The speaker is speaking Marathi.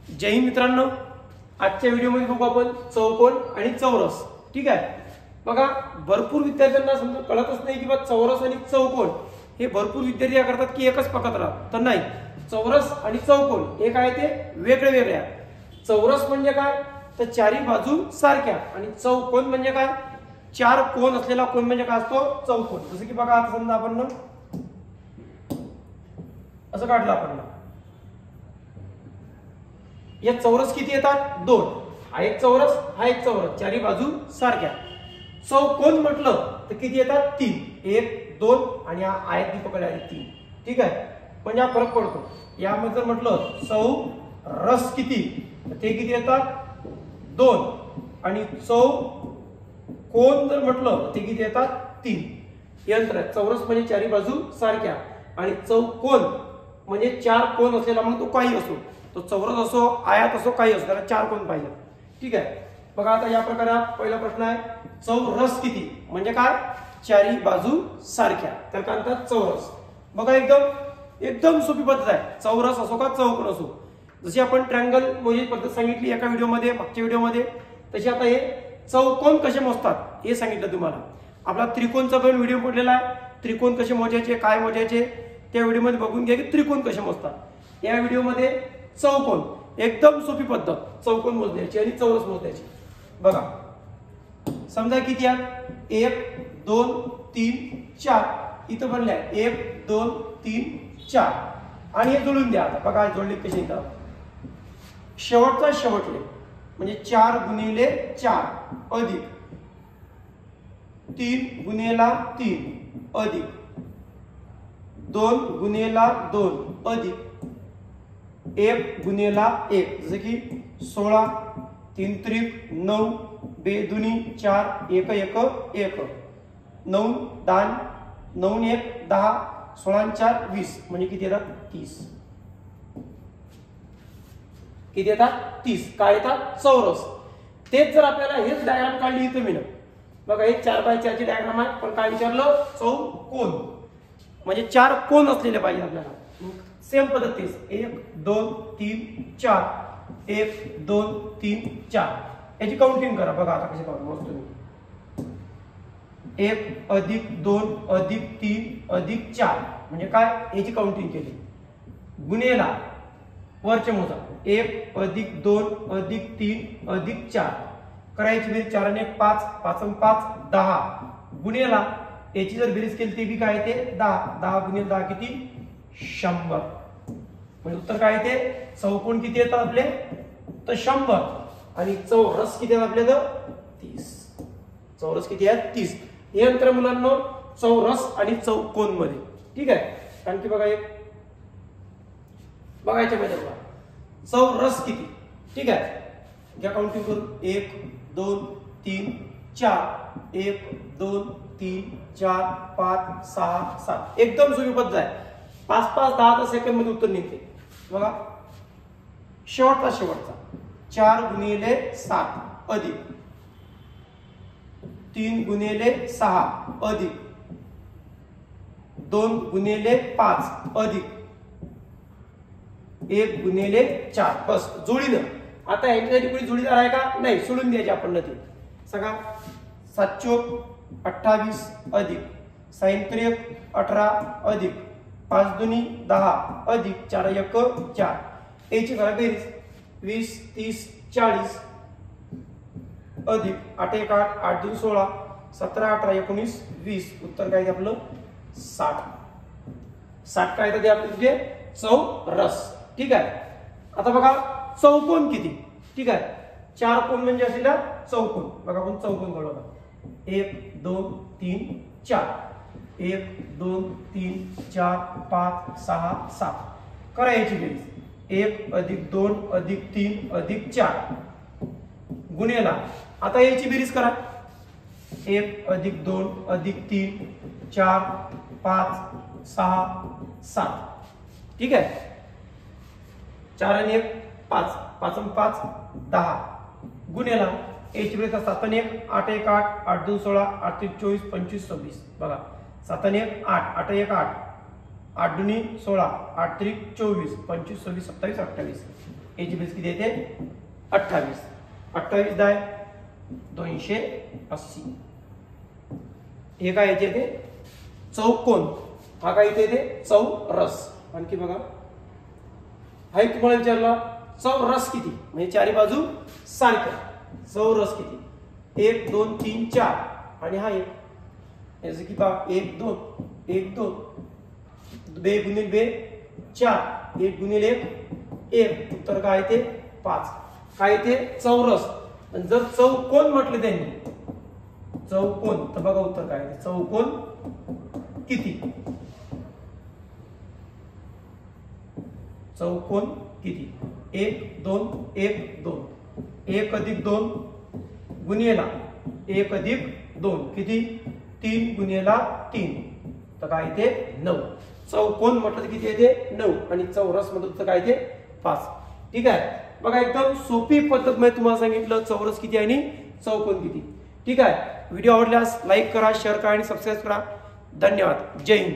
जय हिंद मित्रांनो, आजच्या व्हिडिओमध्ये बघू आपण चौकोन आणि चौरस। ठीक आहे, बघा भरपूर विद्यार्थ्यांना समजा कळतच नाही की बा चौरस आणि चौकोन हे भरपूर विद्यार्थी काय करतात की एकच पकडत राहतात, तर नाही। चौरस आणि चौकोन हे काय ते वेगळे वेगळे आहे। चौरस म्हणजे काय तर चारी बाजू सारख्या, आणि चौकोन म्हणजे काय चार कोन असलेला कोन म्हणजे काय असतो चौकोन। जसं की बघा आता समजा आपण असं काढलं आपण, या चौरस किती येतात दोन, हा एक चौरस हा एक चौरस चारी बाजू सारख्या। चौकोन म्हटलं तर किती येतात तीन, एक दोन आणि हा आयत दीपक आहे तीन। ठीक आहे, म्हणजे हा फरक पडतो। यामध्ये जर म्हटलं चौरस किती तर ते किती येतात दोन, आणि चौकोन जर म्हटलं ते किती येतात तीन। यंत्र चौरस म्हणजे चारी बाजू सारख्या, आणि चौकोन म्हणजे चार कोन असलेला, मग तो काही असो, तो चौरस असो आयत असो काही असो, त्याला चार कोन पाहिजे। ठीक आहे, बघा आता या प्रकारे पहिला प्रश्न आहे चौरस किती म्हणजे काय चारी बाजू सारख्या, तर काय म्हणतात चौरस। बघा एकदम सोपी पद्धत आहे, चौरस असो का चौकोन असो। जशी आपण ट्रायंगल मोजायची पद्धत सांगितली एका व्हिडिओमध्ये मागच्या व्हिडिओमध्ये, तशी आता हे चौकोन कसे मोजतात हे सांगितलं तुम्हाला। आपला त्रिकोणचा पण व्हिडिओ पडलेला आहे, त्रिकोण कसे मोजायचे काय मोजायचे त्या व्हिडिओमध्ये बघून घ्या की त्रिकोण कसे मोजतात। या व्हिडिओमध्ये चौकोन एकदम सोपी पद्धत चौकोन मोजण्याची आणि चौरस मोजण्याची। बघा समजा किती आहेत 1 2 3 4, इथं बनले 1 2 3 4, आणि हे जोडून द्या। आता बघा जोडले कसे येतात, शेवटचा शेवटले म्हणजे 4 गुणिले 4 अधिक 3 गुणिले 3 अधिक 2 गुणिले 2 अधिक 1 गुणिले 1, जसे की 16 3 त्रिक 9 2 दुनी 4 1 1 1 9 10 9 1 10 16 4 20, म्हणजे किती येतात 30। किती येतात 30, काय येतात चौरस। तेच जर आपल्याला हेच डायग्राम काढली इथं मी बघा, हे 4x4 ची डायग्राम आहे, पण काय विचारलं चौकोन म्हणजे चार कोन असलेले पाहिजे आपल्याला। सेम पद्धतीस 1 2 3 4 1 2 3 4 याची काउंटिंग करा। बघा आता कशी काउंट तुम्ही 1 अधिक 2 अधिक 3 अधिक 4 म्हणजे काय याची काउंटिंग केली, गुणेला वरचे मोजा 1 अधिक 2 अधिक 3 अधिक 4 करायची बेरीज 4 आणि 1 5 5 आणि 5 10, गुणेला याची जर बेरीज केली ते बी काय ते 10 10 गुणिले 10 किती 100, म्हणजे उत्तर काय ते चौकोन किती येतात आपले तर 100, आणि चौरस किती आहेत आपले तर 30। चौरस किती आहेत 30। हे अंतर मुलांना चौरस आणि चौकोन मध्ये। ठीक आहे, कारण की बघा एक बघायच्या मध्ये बघा चौरस किती। ठीक आहे, घ्या काउंटिंग करून 1 2 3 4 1 2 3 4 5 6 7, एकदम सोपी पद्धत आहे। 5 5 10 सेकंड मध्ये उत्तर निघते। बघा शेवटचा शेवटचा 4 गुणिले 7 अधिक 3 गुणिले 6 अधिक 2 गुणिले 5 अधिक 1 गुणिले 4, बस जोडीनं। आता याच्यासाठी कोणी जोडीदार आहे का नाही, सोडून द्यायचे आपण नदी। सांगा 7 चोक 28 अधिक 6 त्रिक 18 अधिक 5 दुनी 10 अधिक 4 1 4, याची करा बेरीज 20 30 40 अधिक 8 1 8 8 2 16 17 18 19 20, उत्तर काय आपलं 60। 60 काय ते आपले तुझे चौरस। ठीक आहे, आता बघा चौकोन किती। ठीक आहे, चार कोन म्हणजे असलेला चौकोन। बघा आपण चौकोन काढू, 1 2 3 4 1 2 3 4 5 6 7 करायची बेरीज 1 अधिक 2 अधिक 3 अधिक 4, गुणेला आता याची बेरीज करा 1 अधिक 2 अधिक 3 4 5 6 7। ठीक आहे, 4 आणि 1 5 5 आणि 5 10, गुणेला याची बेरीज 7 आणि 1 8 1 8 8 2 16 8 3 24 25 26, बघा 7 आणि 1 8 8 1 8 8 2 16 8 3 24 25 26 27 28, याची बेरीज किती येते 28. 28 10 280. हे काय याचे ते चौकोन. हा काय येते चौरस. आणखी बघा हा एक तुम्हाला विचारला चौरस किती म्हणजे चारी बाजू सारख्या. चौरस किती 1 2 3 4 आणि हा एक याचं की पहा 1 2 1 2 2 गुणिले 2 4 1 गुणिले 1 उत्तर काय ते 5. काय ते चौरस. जर चौकोन म्हटले त्यांनी चौकोन तर बघा उत्तर काय ते चौकोन किती. चौकोन किती 1 2 1 2 1 अधिक 2 गुणिले 1 अधिक 2 किती 3 गुणिले 3 तर काय ते 9. चौकोन म्हटलं तर किती येते 9 आणि चौरस म्हटलं तर काय ते 5. ठीक आहे. बघा एकदम सोपी पद्धत मी तुम्हाला सांगितलं चौरस किती आणि चौकोन किती. ठीक आहे. व्हिडिओ आवडल्यास लाईक करा, शेअर करा आणि सबस्क्राईब करा. धन्यवाद. जय हिंद.